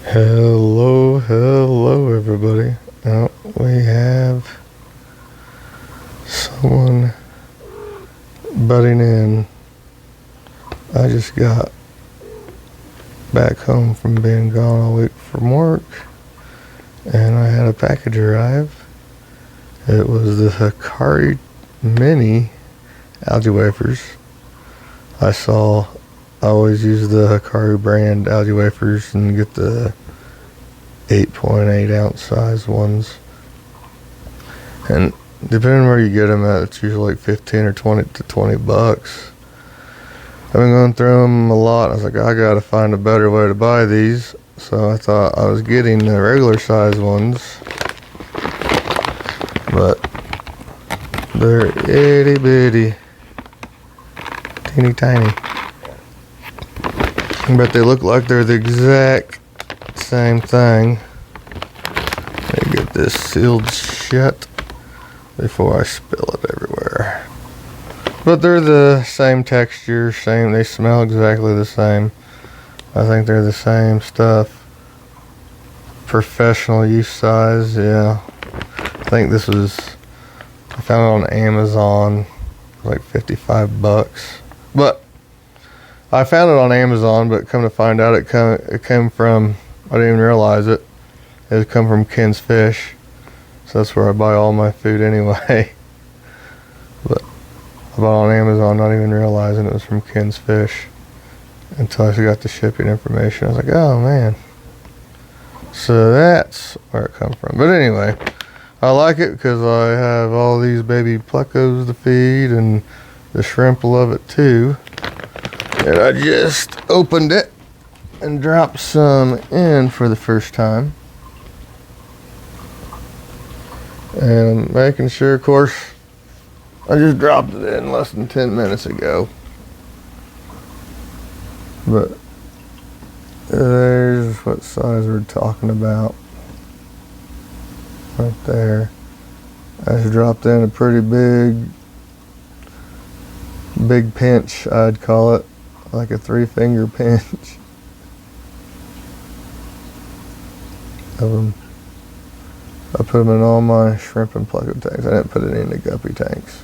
Hello everybody. Now we have someone butting in. I just got back home from being gone all week from work, and I had a package arrive. It was the Hikari mini algae wafers. I always use the Hikari brand algae wafers and get the 8.8 ounce size ones. And depending where you get them at, it's usually like 15 or 20 to 20 bucks. I've been going through them a lot. I was like, I gotta find a better way to buy these. So I thought I was getting the regular size ones, but they're itty bitty, teeny tiny. But they look like they're the exact same thing. Let me get this sealed shut before I spill it everywhere. But they're the same texture, they smell exactly the same. I think they're the same stuff. Professional use size, yeah. I think I found it on Amazon, like 55 bucks. But I found it on Amazon, but come to find out it came from, I didn't even realize it. It had come from Ken's Fish. So that's where I buy all my food anyway. But I bought it on Amazon not even realizing it was from Ken's Fish until I got the shipping information. I was like, oh man. So that's where it comes from. But anyway, I like it because I have all these baby plecos to feed, and the shrimp love it too. And I just opened it and dropped some in for the first time. And I'm making sure, of course, I just dropped it in less than 10 minutes ago. But there's what size we're talking about. Right there. I just dropped in a pretty big pinch, I'd call it. Like a 3-finger pinch of them. I put them in all my shrimp and pleco tanks. I didn't put it in the guppy tanks.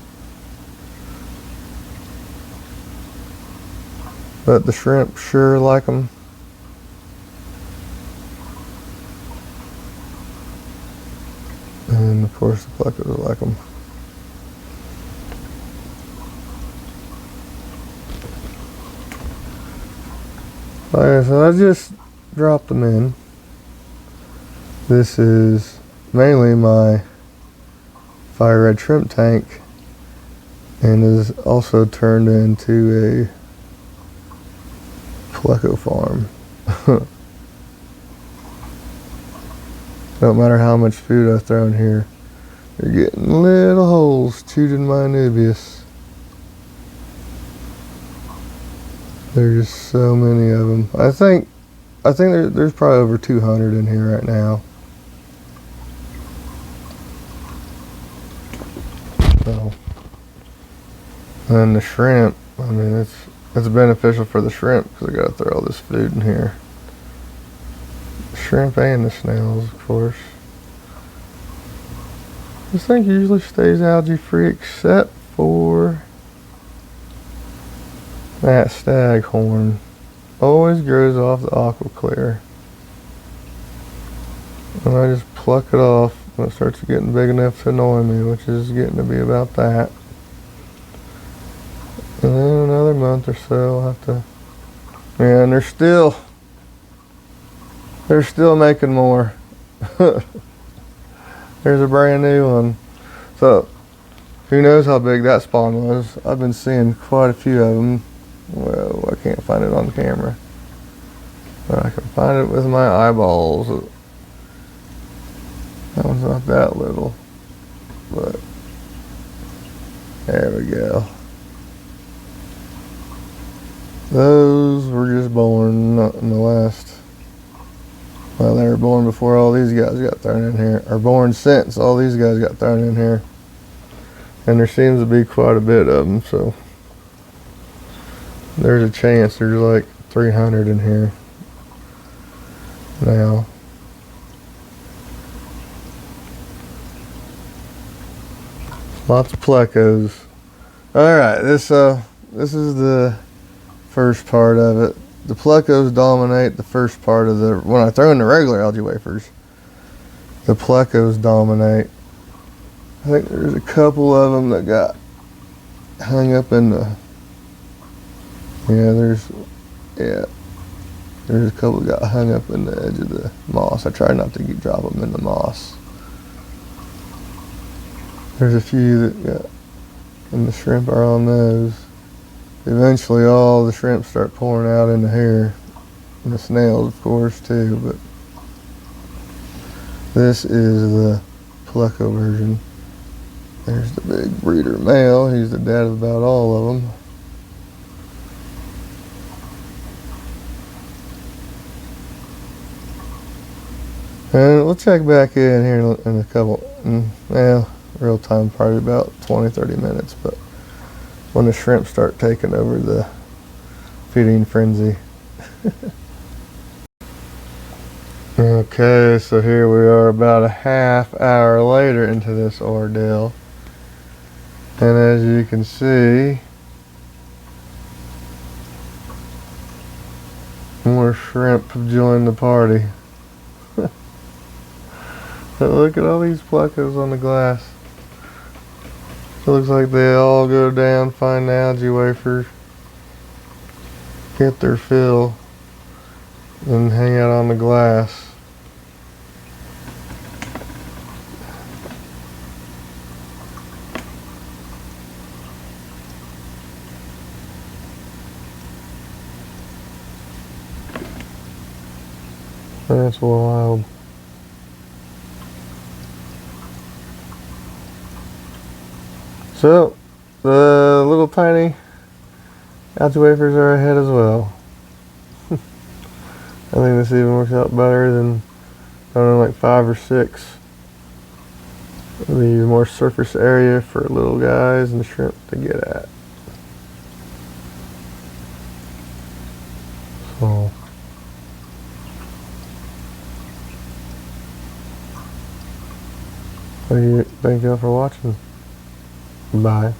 But the shrimp sure like them. And of course the plecos like them. Alright, so I just dropped them in. This is mainly my fire red shrimp tank, and is also turned into a pleco farm. Don't matter how much food I throw in here, they're getting little holes chewed in my nubius. There's just so many of them. I think there's probably over 200 in here right now. So, and the shrimp, I mean, it's beneficial for the shrimp because I gotta throw all this food in here. The shrimp and the snails, of course. This thing usually stays algae free except for that staghorn. Always grows off the aqua clear. And I just pluck it off when it starts getting big enough to annoy me, which is getting to be about that. And then another month or so I'll have to, yeah, and they're still making more. There's a brand new one. So who knows how big that spawn was. I've been seeing quite a few of them. Well, I can't find it on camera, but I can find it with my eyeballs. That one's not that little, but there we go. Those were just born not in the last, well, they were born before all these guys got thrown in here, or born since all these guys got thrown in here. And there seems to be quite a bit of them, so there's a chance there's like 300 in here. now. Lots of plecos. Alright, this is the first part of it. The plecos dominate the first part of the, when I throw in the regular algae wafers, the plecos dominate. I think there's a couple of them that got hung up in the, there's a couple that got hung up in the edge of the moss. I try not to drop them in the moss. There's a few that got, and the shrimp are on those. Eventually all the shrimp start pouring out into here, and the snails of course too, but this is the Pleco version. There's the big breeder male. He's the dad of about all of them. And we'll check back in here in a couple, real time probably about 20-30 minutes, but when the shrimp start taking over the feeding frenzy. Okay, so here we are about a half hour later into this ordeal. And as you can see, more shrimp have joined the party. But look at all these plecos on the glass. It looks like they all go down, find the algae wafer, get their fill, and hang out on the glass. That's wild. So, the little tiny algae wafers are ahead as well. I think this even works out better than, I don't know, like 5 or 6. The more surface area for little guys and shrimp to get at. So, thank y'all for watching. Bye.